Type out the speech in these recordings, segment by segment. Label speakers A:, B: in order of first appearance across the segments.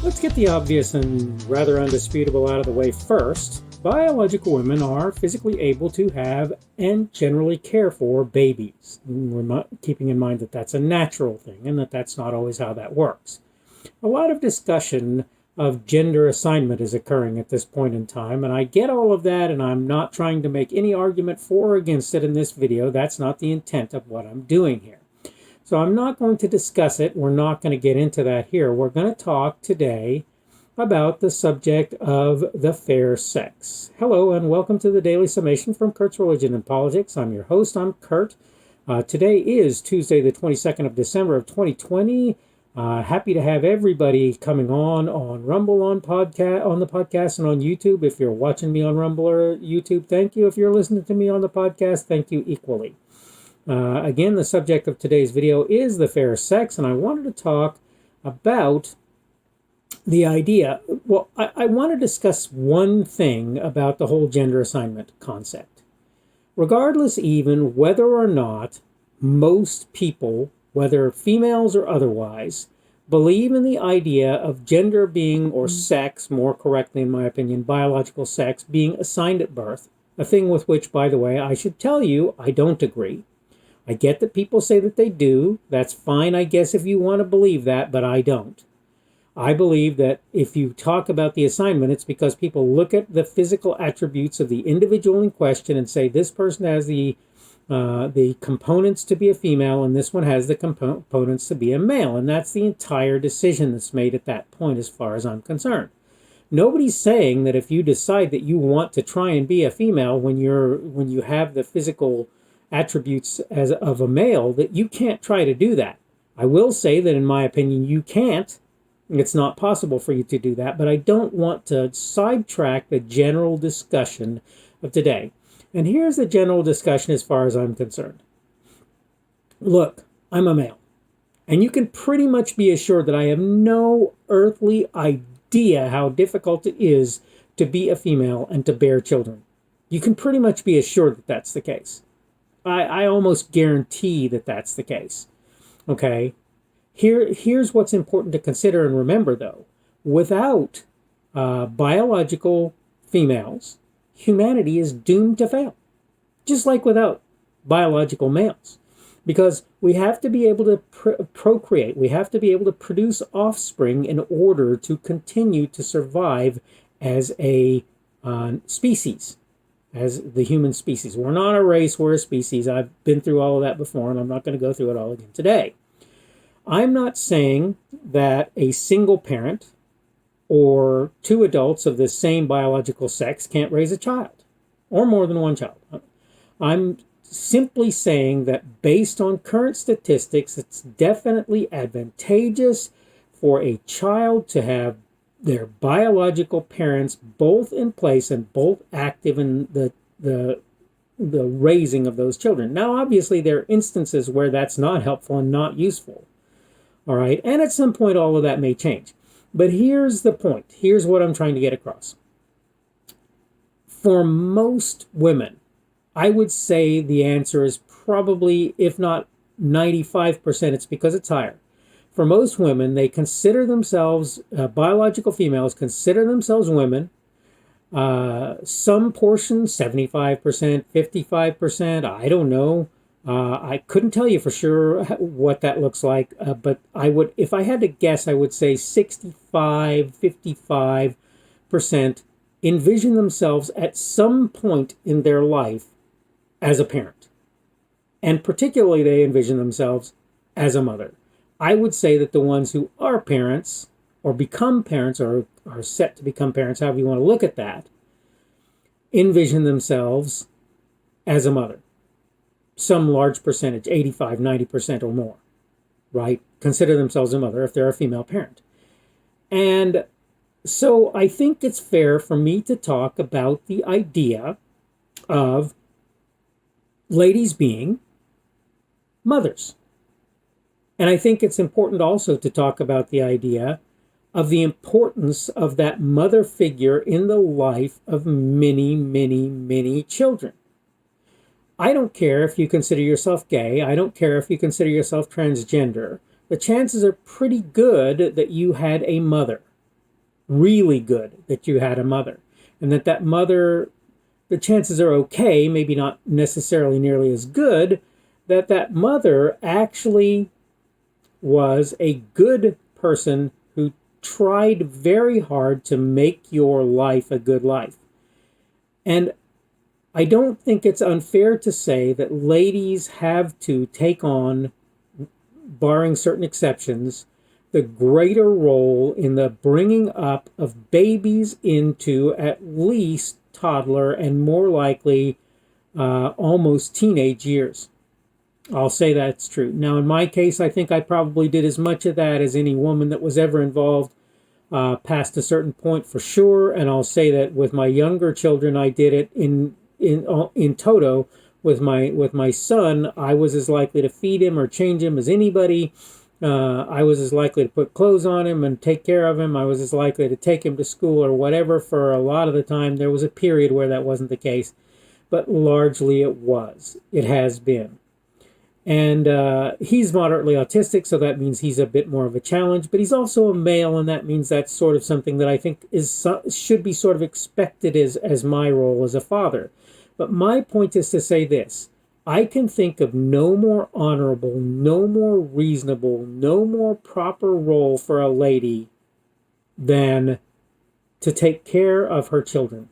A: Let's get the obvious and rather undisputable out of the way first. Biological women are physically able to have and generally care for babies. We're keeping in mind that that's a natural thing and that that's not always how that works. A lot of discussion of gender assignment is occurring at this point in time, and I get all of that, and I'm not trying to make any argument for or against it in this video. That's not the intent of what I'm doing here. So I'm not going to discuss it. We're not going to get into that here. We're going to talk today about the subject of the fair sex. Hello and welcome to the Daily Summation from Kurt's Religion and Politics. I'm your host. I'm Kurt. Today is Tuesday, the 22nd of December of 2020. Happy to have everybody coming on Rumble, on the podcast, and on YouTube. If you're watching me on Rumble or YouTube, thank you. If you're listening to me on the podcast, thank you equally. Again, the subject of today's video is the fair sex, and I wanted to talk about the idea. Well, I want to discuss one thing about the whole gender assignment concept. Regardless even whether or not most people, whether females or otherwise, believe in the idea of gender being, or sex, more correctly in my opinion, biological sex, being assigned at birth, a thing with which, by the way, I should tell you, I don't agree. I get that people say that they do. That's fine, I guess, if you want to believe that, but I don't. I believe that if you talk about the assignment, it's because people look at the physical attributes of the individual in question and say this person has the components to be a female and this one has the components to be a male. And that's the entire decision that's made at that point as far as I'm concerned. Nobody's saying that if you decide that you want to try and be a female when you have the physical attributes as of a male, that you can't try to do that. I will say that in my opinion you can't. It's not possible for you to do that, but I don't want to sidetrack the general discussion of today. And here's the general discussion as far as I'm concerned. Look, I'm a male, and you can pretty much be assured that I have no earthly idea how difficult it is to be a female and to bear children. You can pretty much be assured that that's the case. I almost guarantee that that's the case. Okay? Here's what's important to consider and remember, though. Without biological females, humanity is doomed to fail. Just like without biological males. Because we have to be able to procreate. We have to be able to produce offspring in order to continue to survive as a species. As the human species. We're not a race, we're a species. I've been through all of that before, and I'm not going to go through it all again today. I'm not saying that a single parent or two adults of the same biological sex can't raise a child, or more than one child. I'm simply saying that based on current statistics, it's definitely advantageous for a child to have their biological parents both in place and both active in the raising of those children. Now, obviously, there are instances where that's not helpful and not useful. All right, and at some point, all of that may change. But here's the point. Here's what I'm trying to get across. For most women, I would say the answer is probably, if not 95%, it's because it's higher. For most women, they consider themselves, biological females consider themselves women. Some portion, 75%, 55%, I don't know. I couldn't tell you for sure what that looks like, but I would, if I had to guess, I would say 65, 55% envision themselves at some point in their life as a parent. And particularly they envision themselves as a mother. I would say that the ones who are parents or become parents or are set to become parents, however you want to look at that, envision themselves as a mother. Some large percentage, 85, 90% or more, right? Consider themselves a mother if they're a female parent. And so I think it's fair for me to talk about the idea of ladies being mothers. And I think it's important also to talk about the idea of the importance of that mother figure in the life of many, many, many children. I don't care if you consider yourself gay. I don't care if you consider yourself transgender. The chances are pretty good that you had a mother. really good that you had a mother, and that mother, the chances are okay, maybe not necessarily nearly as good, that mother actually was a good person who tried very hard to make your life a good life. And I don't think it's unfair to say that ladies have to take on, barring certain exceptions, the greater role in the bringing up of babies into at least toddler and more likely almost teenage years. I'll say that's true. Now, in my case, I think I probably did as much of that as any woman that was ever involved past a certain point for sure. And I'll say that with my younger children, I did it in toto. With my son, I was as likely to feed him or change him as anybody. I was as likely to put clothes on him and take care of him. I was as likely to take him to school or whatever. For a lot of the time, there was a period where that wasn't the case, but largely it was. It has been. And he's moderately autistic, so that means he's a bit more of a challenge. But he's also a male, and that means that's sort of something that I think should be sort of expected as my role as a father. But my point is to say this. I can think of no more honorable, no more reasonable, no more proper role for a lady than to take care of her children.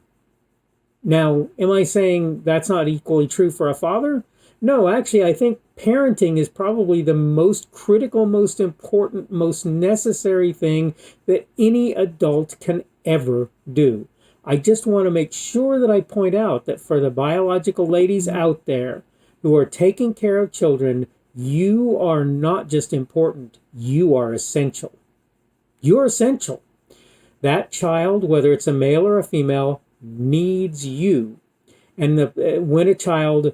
A: Now, am I saying that's not equally true for a father? No, actually, I think parenting is probably the most critical, most important, most necessary thing that any adult can ever do. I just want to make sure that I point out that for the biological ladies out there who are taking care of children, you are not just important, you are essential. You're essential. That child, whether it's a male or a female, needs you. And when a child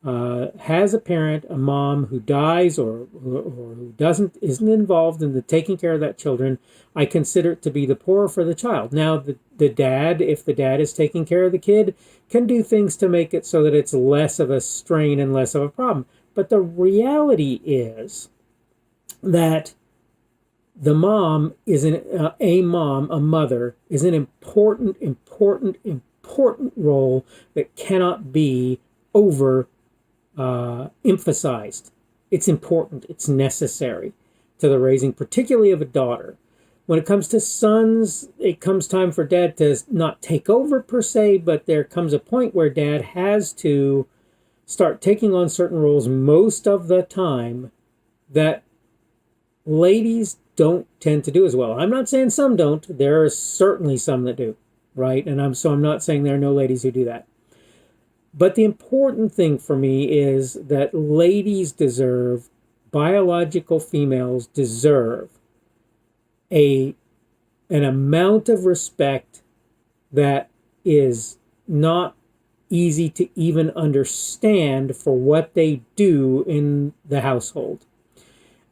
A: has a parent, a mom who dies or who isn't involved in the taking care of that children, I consider it to be the poorer for the child. Now, the dad, if the dad is taking care of the kid, can do things to make it so that it's less of a strain and less of a problem. But the reality is that the mom is a mother is an important role that cannot be over emphasized. It's important. It's necessary to the raising, particularly of a daughter. When it comes to sons, it comes time for dad to not take over per se, but there comes a point where dad has to start taking on certain roles most of the time that ladies don't tend to do as well. I'm not saying some don't. There are certainly some that do, right? And I'm not saying there are no ladies who do that. But the important thing for me is that ladies deserve, biological females deserve an amount of respect that is not easy to even understand for what they do in the household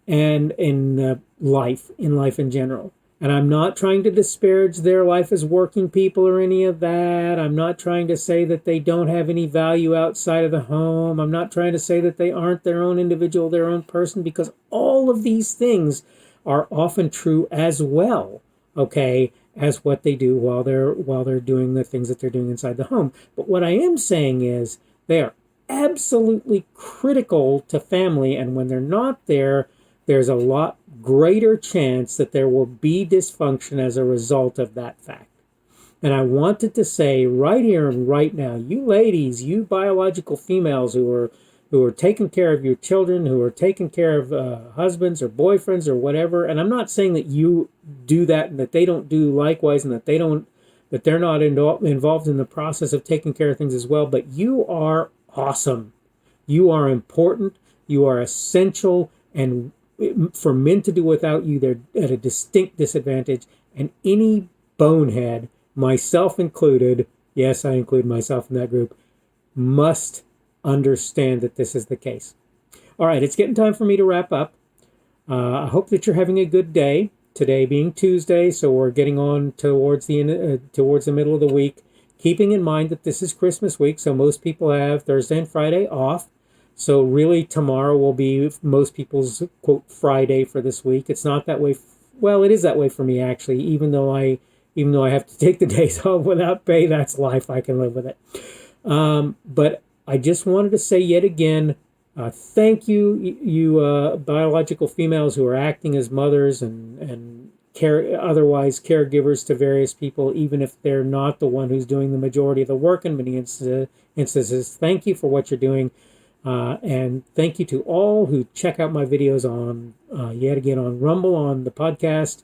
A: and in life in general. And I'm not trying to disparage their life as working people or any of that. I'm not trying to say that they don't have any value outside of the home. I'm not trying to say that they aren't their own individual, their own person, because all of these things are often true as well, okay, as what they do while they're doing the things that they're doing inside the home. But what I am saying is they are absolutely critical to family, and when they're not there, there's a lot greater chance that there will be dysfunction as a result of that fact. And I wanted to say right here and right now, you ladies, you biological females who are taking care of your children, who are taking care of husbands or boyfriends or whatever, and I'm not saying that you do that and that they don't do likewise and that they're not involved in the process of taking care of things as well, but you are awesome. You are important. You are essential, and for men to do without you, they're at a distinct disadvantage. And any bonehead, myself included, yes, I include myself in that group, must understand that this is the case. All right, it's getting time for me to wrap up. I hope that you're having a good day. Today being Tuesday, so we're getting on towards the middle of the week. Keeping in mind that this is Christmas week, so most people have Thursday and Friday off. So really tomorrow will be most people's, quote, Friday for this week. It's not that way. Well, it is that way for me, actually, even though I even though I have to take the days off without pay. That's life. I can live with it. But I just wanted to say yet again, thank you, you biological females who are acting as mothers and otherwise caregivers to various people, even if they're not the one who's doing the majority of the work in many instances. Thank you for what you're doing. And thank you to all who check out my videos on, yet again, on Rumble, on the podcast,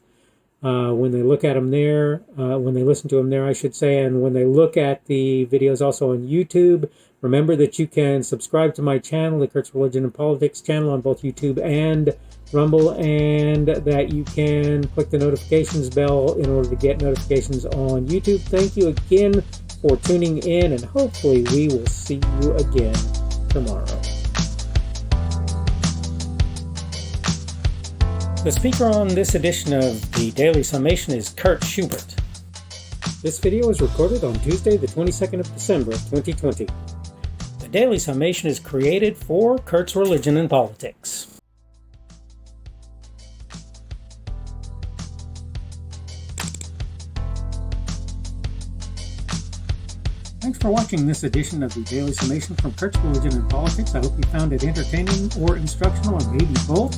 A: when they look at them there, when they listen to them there, I should say, and when they look at the videos also on YouTube. Remember that you can subscribe to my channel, the Kurt's Religion and Politics channel, on both YouTube and Rumble, and that you can click the notifications bell in order to get notifications on YouTube. Thank you again for tuning in, and hopefully we will see you again tomorrow. The speaker on this edition of the Daily Summation is Kurt Schubert. This video was recorded on Tuesday, the 22nd of December of 2020. The Daily Summation is created for Kurt's Religion and Politics. Thanks for watching this edition of the Daily Summation from Kurt's Religion and Politics. I hope you found it entertaining or instructional, or maybe both.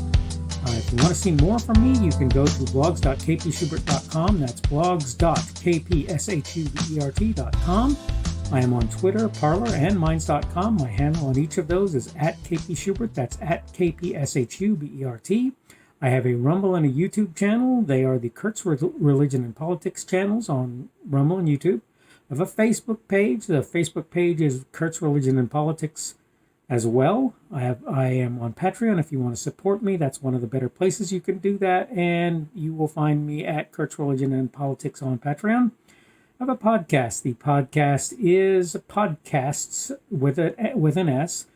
A: If you want to see more from me, you can go to blogs.kpschubert.com. That's blogs.kpschubert.com. I am on Twitter, Parler, and Minds.com. My handle on each of those is @kpschubert. That's @kpschubert. I have a Rumble and a YouTube channel. They are the Kurt's Religion and Politics channels on Rumble and YouTube. I have a Facebook page. The Facebook page is Kurt's Religion and Politics as well. I am on Patreon. If you want to support me, that's one of the better places you can do that. And you will find me at Kurt's Religion and Politics on Patreon. I have a podcast. The podcast is podcasts with an S,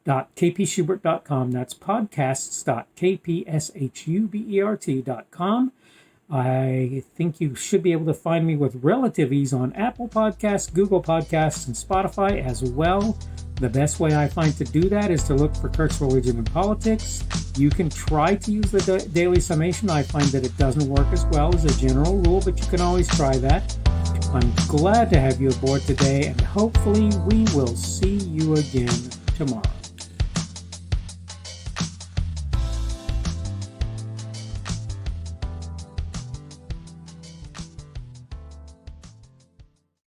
A: .kpschubert.com. That's podcasts.kpschubert.com. I think you should be able to find me with relative ease on Apple Podcasts, Google Podcasts, and Spotify as well. The best way I find to do that is to look for Kurt's Religion and Politics. You can try to use the Daily Summation. I find that it doesn't work as well as a general rule, but you can always try that. I'm glad to have you aboard today, and hopefully we will see you again tomorrow.